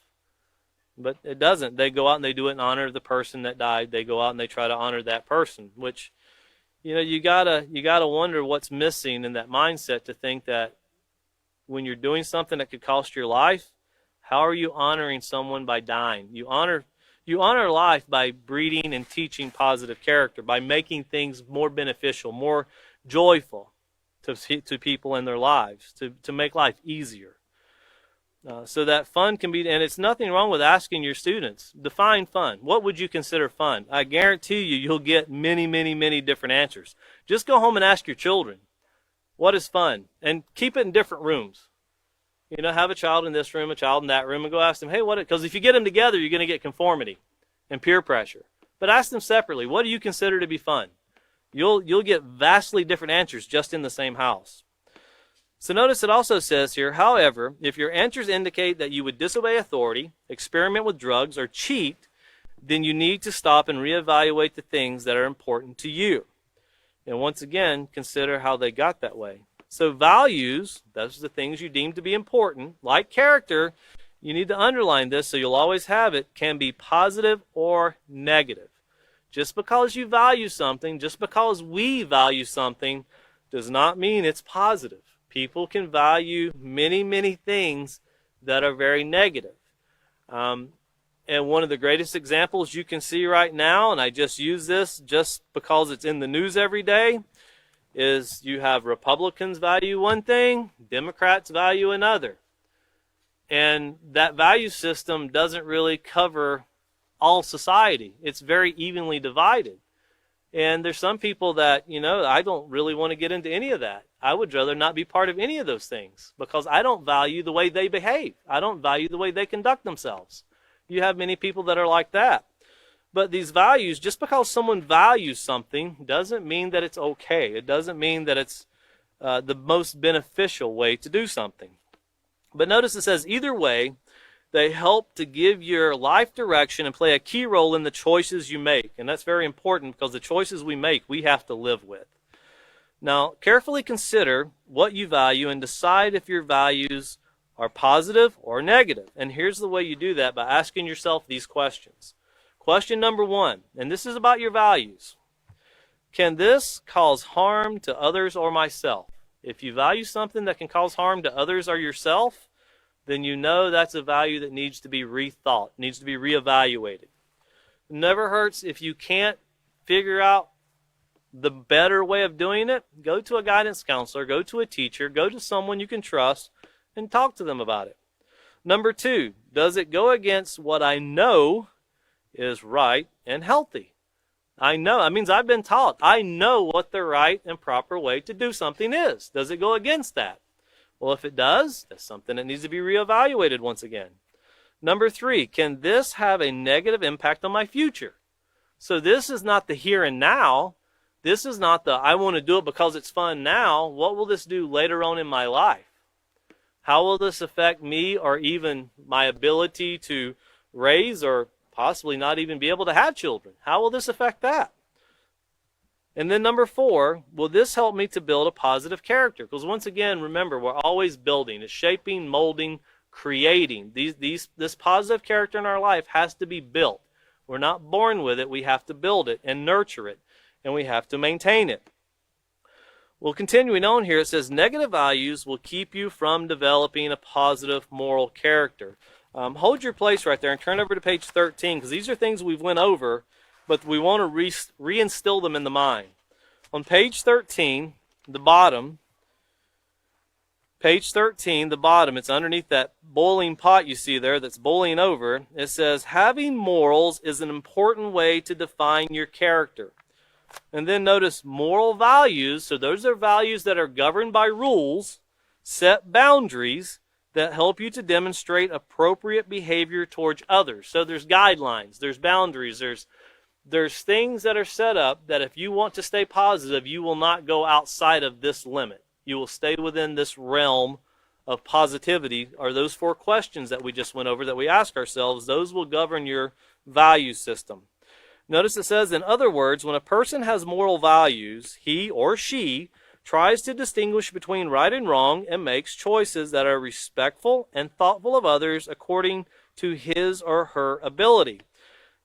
But it doesn't. They go out and they do it in honor of the person that died. They go out and they try to honor that person, which, you gotta wonder what's missing in that mindset to think that when you're doing something that could cost your life, how are you honoring someone by dying? You honor life by breeding and teaching positive character, by making things more beneficial, more joyful to people in their lives, to make life easier. So that fun can be, and it's nothing wrong with asking your students, define fun. What would you consider fun? I guarantee you'll get many, many, many different answers. Just go home and ask your children, what is fun? And keep it in different rooms. Have a child in this room, a child in that room, and go ask them, hey, because if you get them together, you're going to get conformity and peer pressure. But ask them separately, what do you consider to be fun? You'll get vastly different answers just in the same house. So notice it also says here, however, if your answers indicate that you would disobey authority, experiment with drugs, or cheat, then you need to stop and reevaluate the things that are important to you. And once again, consider how they got that way. So values, those are the things you deem to be important, like character, you need to underline this so you'll always have it, can be positive or negative. Just because you value something, just because we value something, does not mean it's positive. People can value many, many things that are very negative. And one of the greatest examples you can see right now, and I just use this just because it's in the news every day, is you have Republicans value one thing, Democrats value another. And that value system doesn't really cover all society. It's very evenly divided. And there's some people that, I don't really want to get into any of that. I would rather not be part of any of those things because I don't value the way they behave. I don't value the way they conduct themselves. You have many people that are like that. But these values, just because someone values something doesn't mean that it's okay. It doesn't mean that it's the most beneficial way to do something. But notice it says either way, they help to give your life direction and play a key role in the choices you make. And that's very important because the choices we make, we have to live with. Now, carefully consider what you value and decide if your values are positive or negative. And here's the way you do that, by asking yourself these questions. Question number 1, and this is about your values. Can this cause harm to others or myself? If you value something that can cause harm to others or yourself, then you know that's a value that needs to be rethought, needs to be reevaluated. It never hurts if you can't figure out the better way of doing it. Go to a guidance counselor, go to a teacher, go to someone you can trust, and talk to them about it. Number 2, does it go against what I know is right and healthy? I know, that means I've been taught. I know what the right and proper way to do something is. Does it go against that? Well, if it does, that's something that needs to be reevaluated once again. Number 3, can this have a negative impact on my future? So this is not the here and now. This is not the I want to do it because it's fun now. What will this do later on in my life? How will this affect me or even my ability to raise or possibly not even be able to have children? How will this affect that? And then number 4, will this help me to build a positive character? Because once again, remember, we're always building. It's shaping, molding, creating. This positive character in our life has to be built. We're not born with it. We have to build it and nurture it, and we have to maintain it. Well, continuing on here, it says negative values will keep you from developing a positive moral character. Hold your place right there and turn over to page 13, because these are things we've went over, but we want to reinstill them in the mind. On page 13, the bottom, it's underneath that boiling pot you see there that's boiling over. It says, having morals is an important way to define your character. And then notice moral values. So those are values that are governed by rules, set boundaries that help you to demonstrate appropriate behavior towards others. So there's guidelines, there's boundaries, there's things that are set up that if you want to stay positive, you will not go outside of this limit. You will stay within this realm of positivity, or those 4 questions that we just went over that we ask ourselves. Those will govern your value system. Notice it says, in other words, when a person has moral values, he or she tries to distinguish between right and wrong and makes choices that are respectful and thoughtful of others according to his or her ability.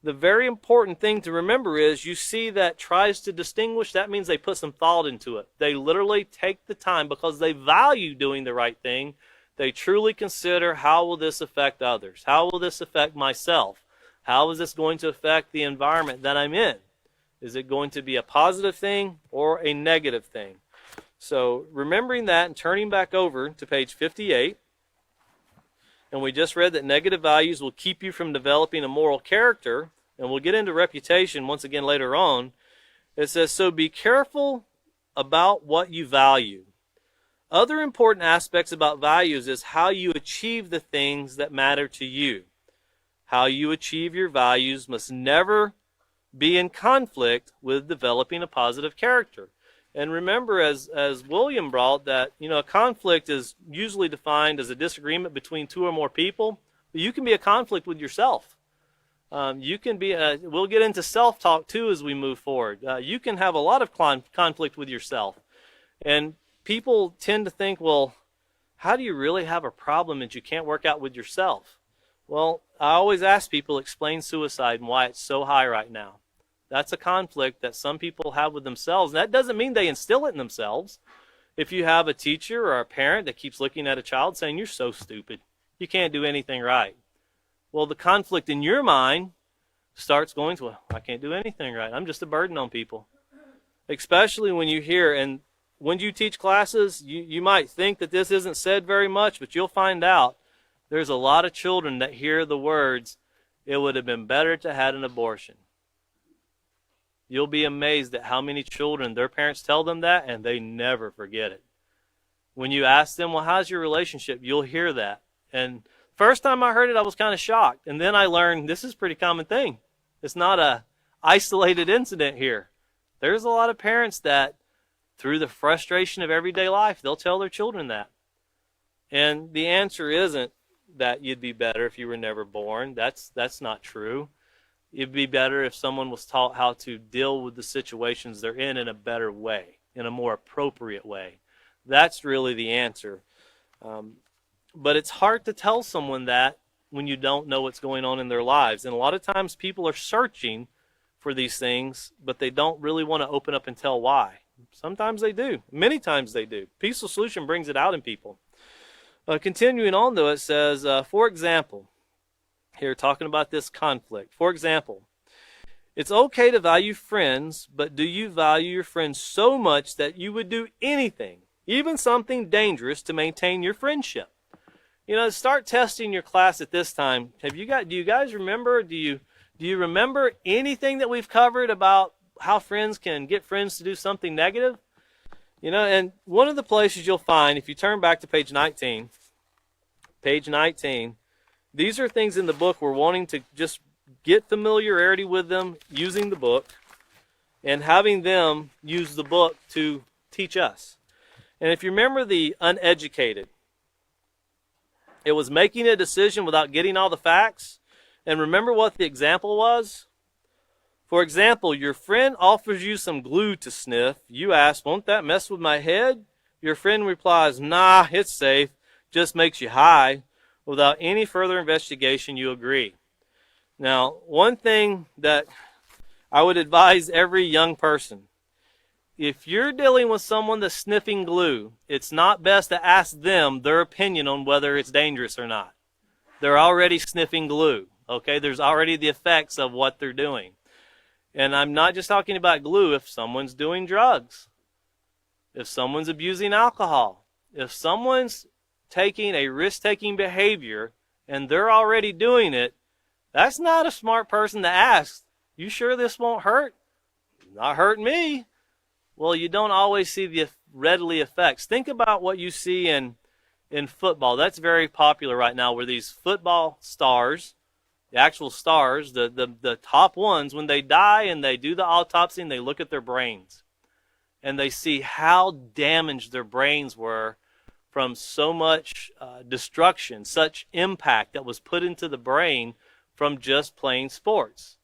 The very important thing to remember is you see that tries to distinguish, that means they put some thought into it. They literally take the time because they value doing the right thing. They truly consider, how will this affect others? How will this affect myself? How is this going to affect the environment that I'm in? Is it going to be a positive thing or a negative thing? So remembering that and turning back over to page 58, and we just read that negative values will keep you from developing a moral character, and we'll get into reputation once again later on. It says, so be careful about what you value. Other important aspects about values is how you achieve the things that matter to you. How you achieve your values must never be in conflict with developing a positive character. And remember, as William brought, that a conflict is usually defined as a disagreement between 2 or more people. But you can be a conflict with yourself. You can be. We'll get into self-talk too as we move forward. You can have a lot of conflict with yourself, and people tend to think, well, how do you really have a problem that you can't work out with yourself? Well, I always ask people, explain suicide and why it's so high right now. That's a conflict that some people have with themselves. And that doesn't mean they instill it in themselves. If you have a teacher or a parent that keeps looking at a child saying, you're so stupid, you can't do anything right. Well, the conflict in your mind starts going to, well, I can't do anything right. I'm just a burden on people. Especially when you hear, and when you teach classes, you might think that this isn't said very much, but you'll find out there's a lot of children that hear the words, it would have been better to have had an abortion. You'll be amazed at how many children, their parents tell them that, and they never forget it. When you ask them, well, how's your relationship? You'll hear that. And first time I heard it, I was kind of shocked. And then I learned this is a pretty common thing. It's not a isolated incident here. There's a lot of parents that, through the frustration of everyday life, they'll tell their children that. And the answer isn't that you'd be better if you were never born. That's not true. It'd be better if someone was taught how to deal with the situations they're in a better way, in a more appropriate way. That's really the answer. But it's hard to tell someone that when you don't know what's going on in their lives. And a lot of times people are searching for these things, but they don't really want to open up and tell why. Sometimes they do. Many times they do. Peaceful Solution brings it out in people. Continuing on, though, it says, for example, here talking about this conflict. For example, it's okay to value friends, but do you value your friends so much that you would do anything, even something dangerous, to maintain your friendship? Start testing your class at this time. Do you guys remember? Do you remember anything that we've covered about how friends can get friends to do something negative? And one of the places you'll find, if you turn back to page 19, these are things in the book we're wanting to just get familiarity with them using the book and having them use the book to teach us. And if you remember the uneducated, it was making a decision without getting all the facts. And remember what the example was? For example, your friend offers you some glue to sniff. You ask, won't that mess with my head? Your friend replies, nah, it's safe. Just makes you high. Without any further investigation, you agree. Now, one thing that I would advise every young person if you're dealing with someone that's sniffing glue, it's not best to ask them their opinion on whether it's dangerous or not. They're already sniffing glue, okay? There's already the effects of what they're doing. And I'm not just talking about glue. If someone's doing drugs, if someone's abusing alcohol, if someone's taking a risk-taking behavior and they're already doing it, that's not a smart person to ask, you sure this won't hurt? Not hurting me. Well, you don't always see the readily effects. Think about what you see in football. That's very popular right now, where these football stars, the actual stars, the top ones, when they die and they do the autopsy and they look at their brains and they see how damaged their brains were from so much destruction, such impact that was put into the brain from just playing sports.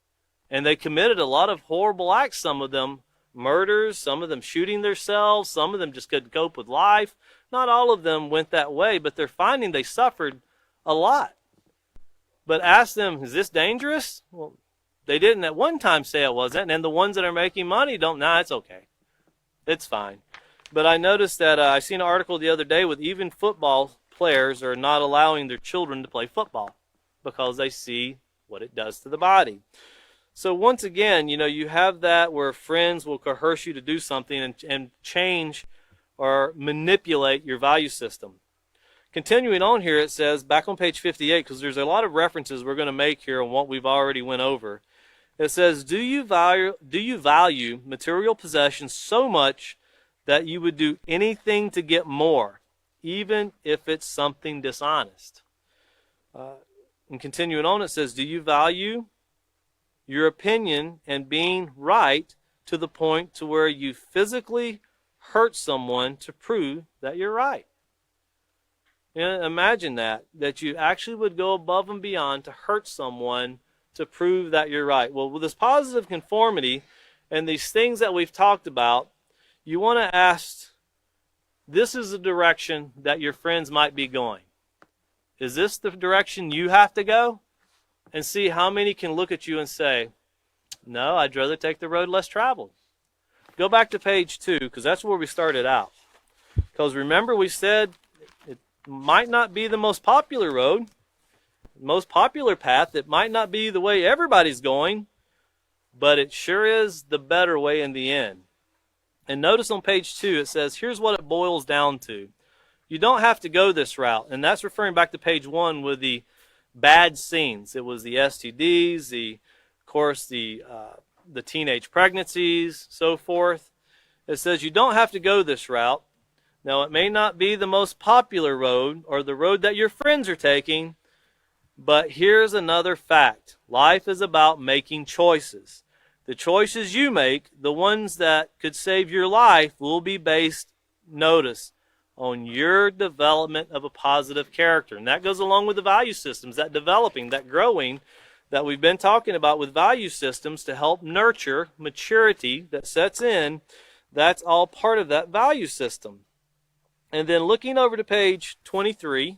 And they committed a lot of horrible acts, some of them murders, some of them shooting themselves, some of them just couldn't cope with life. Not all of them went that way, but they're finding they suffered a lot. But ask them, is this dangerous? Well, they didn't at one time say it wasn't, and the ones that are making money don't, it's okay. It's fine. But I noticed that I seen an article the other day with even football players are not allowing their children to play football because they see what it does to the body. So once again, you have that where friends will coerce you to do something and change or manipulate your value system. Continuing on here, it says, back on page 58, because there's a lot of references we're going to make here on what we've already went over. It says, do you value material possessions so much that you would do anything to get more, even if it's something dishonest? And continuing on, it says, do you value your opinion and being right to the point to where you physically hurt someone to prove that you're right? Imagine that you actually would go above and beyond to hurt someone to prove that you're right. Well, with this positive conformity and these things that we've talked about, you want to ask, this is the direction that your friends might be going. Is this the direction you have to go? And see how many can look at you and say, no, I'd rather take the road less traveled. Go back to page 2, because that's where we started out. Because remember, we said it might not be the most popular road, most popular path. It might not be the way everybody's going, but it sure is the better way in the end. And notice on page 2, it says, here's what it boils down to. You don't have to go this route. And that's referring back to page 1 with the bad scenes. It was the STDs, of course, the teenage pregnancies, so forth. It says you don't have to go this route. Now, it may not be the most popular road or the road that your friends are taking, but here's another fact. Life is about making choices. The choices you make, the ones that could save your life, will be based, notice, on your development of a positive character. And that goes along with the value systems, that developing, that growing that we've been talking about with value systems to help nurture maturity that sets in. That's all part of that value system. And then looking over to page 23,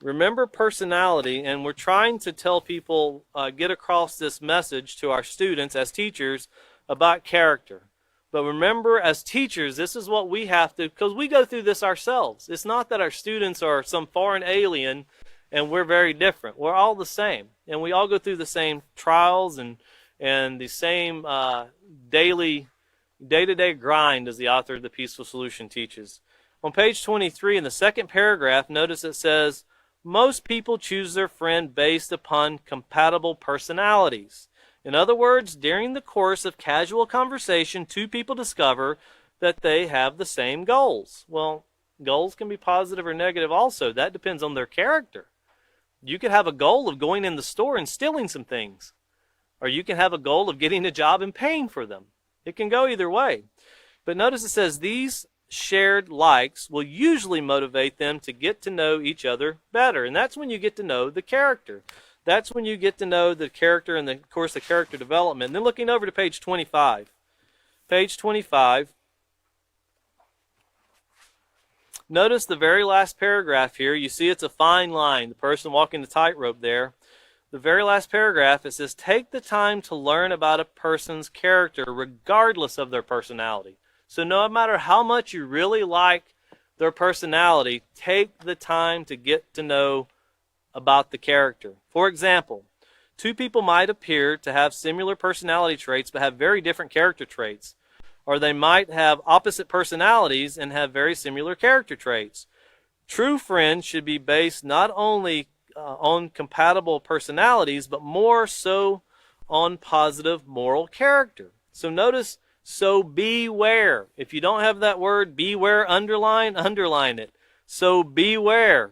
remember personality, and we're trying to tell people, get across this message to our students as teachers about character. But remember, as teachers, this is what we have to, because we go through this ourselves. It's not that our students are some foreign alien and we're very different. We're all the same. And we all go through the same trials and the same day-to-day grind as the author of The Peaceful Solution teaches. On page 23, in the second paragraph, notice it says, most people choose their friend based upon compatible personalities. In other words, during the course of casual conversation, two people discover that they have the same goals. Well, goals can be positive or negative also. That depends on their character. You could have a goal of going in the store and stealing some things. Or you can have a goal of getting a job and paying for them. It can go either way. But notice it says these shared likes will usually motivate them to get to know each other better. And that's when you get to know the character. That's when you get to know the character and, of course, the character development. And then looking over to page 25. Page 25. Notice the very last paragraph here. You see it's a fine line. The person walking the tightrope there. The very last paragraph, it says, take the time to learn about a person's character regardless of their personality. So no matter how much you really like their personality, take the time to get to know about the character. For example, two people might appear to have similar personality traits but have very different character traits. Or they might have opposite personalities and have very similar character traits. True friends should be based not only on compatible personalities, but more so on positive moral character. So notice, so beware. If you don't have that word, beware, underline it. So beware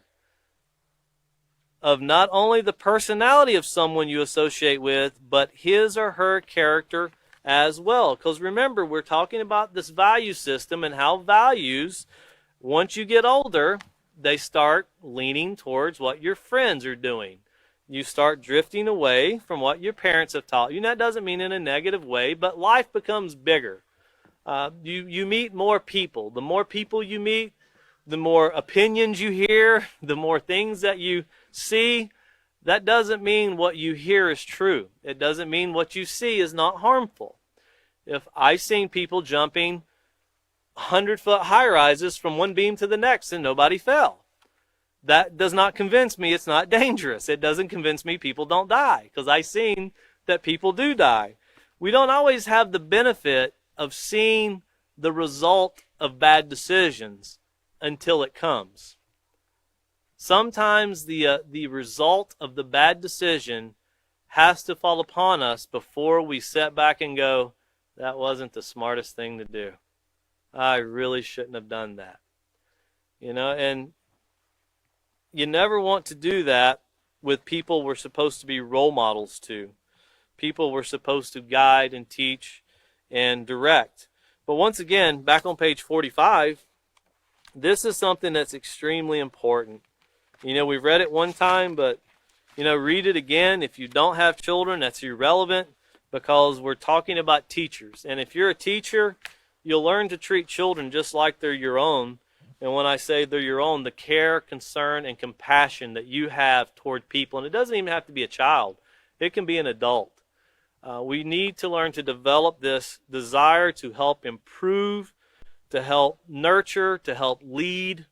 of not only the personality of someone you associate with, but his or her character as well. Because remember, we're talking about this value system and how values, once you get older, they start leaning towards what your friends are doing. You start drifting away from what your parents have taught you. And that doesn't mean in a negative way, but life becomes bigger. You meet more people. The more people you meet, the more opinions you hear, the more things that you see. That doesn't mean what you hear is true. It doesn't mean what you see is not harmful. If I've seen people jumping 100-foot high-rises from one beam to the next and nobody fell, that does not convince me it's not dangerous. It doesn't convince me people don't die, because I've seen that people do die. We don't always have the benefit of seeing the result of bad decisions until it comes. Sometimes the result of the bad decision has to fall upon us before we sit back and go, that wasn't the smartest thing to do. I really shouldn't have done that. And you never want to do that with people we're supposed to be role models to. People we're supposed to guide and teach and direct. But once again, back on page 45, this is something that's extremely important. We've read it one time, but, read it again. If you don't have children, that's irrelevant, because we're talking about teachers. And if you're a teacher, you'll learn to treat children just like they're your own. And when I say they're your own, the care, concern, and compassion that you have toward people. And it doesn't even have to be a child. It can be an adult. We need to learn to develop this desire to help improve, to help nurture, to help lead,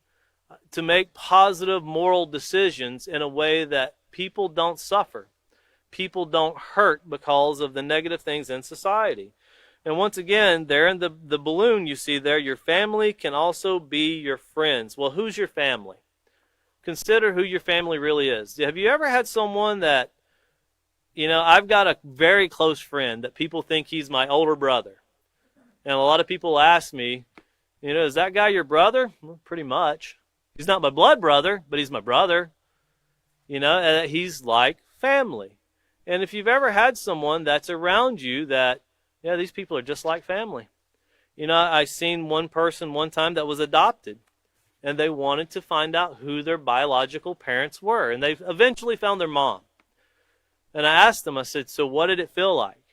to make positive moral decisions in a way that people don't suffer. People don't hurt because of the negative things in society. And once again, there in the balloon you see there, your family can also be your friends. Well, who's your family? Consider who your family really is. Have you ever had someone that, I've got a very close friend that people think he's my older brother. And a lot of people ask me, is that guy your brother? Well, pretty much. He's not my blood brother, but he's my brother. And he's like family. And if you've ever had someone that's around you that, these people are just like family. I seen one person one time that was adopted, and they wanted to find out who their biological parents were. And they eventually found their mom. And I asked them, I said, so what did it feel like?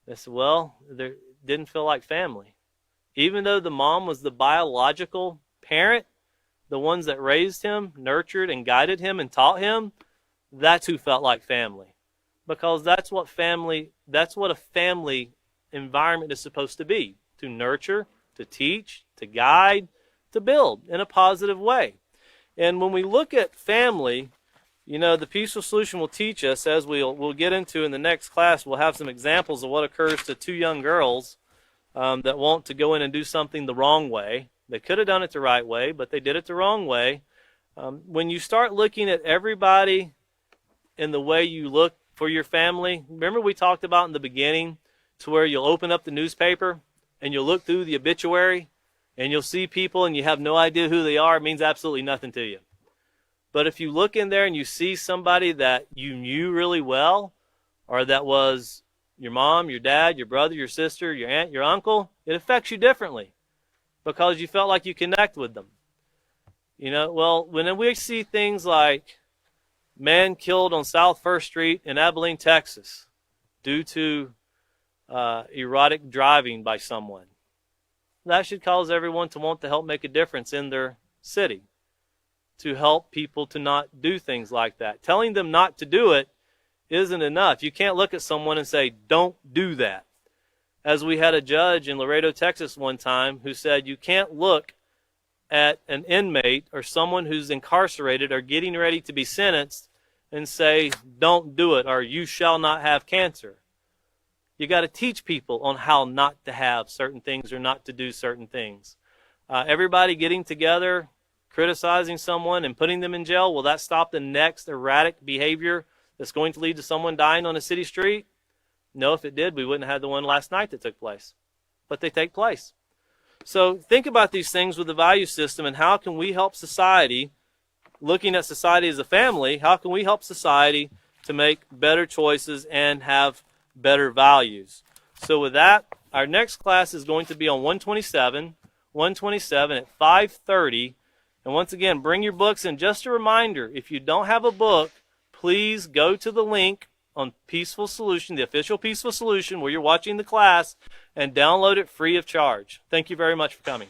They said, well, it didn't feel like family. Even though the mom was the biological parent, the ones that raised him, nurtured and guided him and taught him, that's who felt like family. Because that's what a family environment is supposed to be. To nurture, to teach, to guide, to build in a positive way. And when we look at family, the peaceful solution will teach us, as we'll get into in the next class, we'll have some examples of what occurs to two young girls that want to go in and do something the wrong way. They could have done it the right way, but they did it the wrong way. When you start looking at everybody in the way you look for your family, remember we talked about in the beginning to where you'll open up the newspaper and you'll look through the obituary and you'll see people and you have no idea who they are. It means absolutely nothing to you. But if you look in there and you see somebody that you knew really well, or that was your mom, your dad, your brother, your sister, your aunt, your uncle, it affects you differently because you felt like you connect with them. Well, when we see things like man killed on South 1st Street in Abilene, Texas, due to erratic driving by someone, that should cause everyone to want to help make a difference in their city, to help people to not do things like that. Telling them not to do it isn't enough. You can't look at someone and say, don't do that. as we had a judge in Laredo, Texas one time who said you can't look at an inmate or someone who's incarcerated or getting ready to be sentenced and say, don't do it, or you shall not have cancer. You got to teach people on how not to have certain things or not to do certain things. Everybody getting together, criticizing someone and putting them in jail, will that stop the next erratic behavior that's going to lead to someone dying on a city street? No, if it did, we wouldn't have had the one last night that took place. But they take place. So think about these things with the value system, and how can we help society, looking at society as a family, how can we help society to make better choices and have better values? So with that, our next class is going to be on 127 at 5:30. And once again, bring your books. And just a reminder, if you don't have a book, please go to the link on Peaceful Solution, the official Peaceful Solution, where you're watching the class, and download it free of charge. Thank you very much for coming.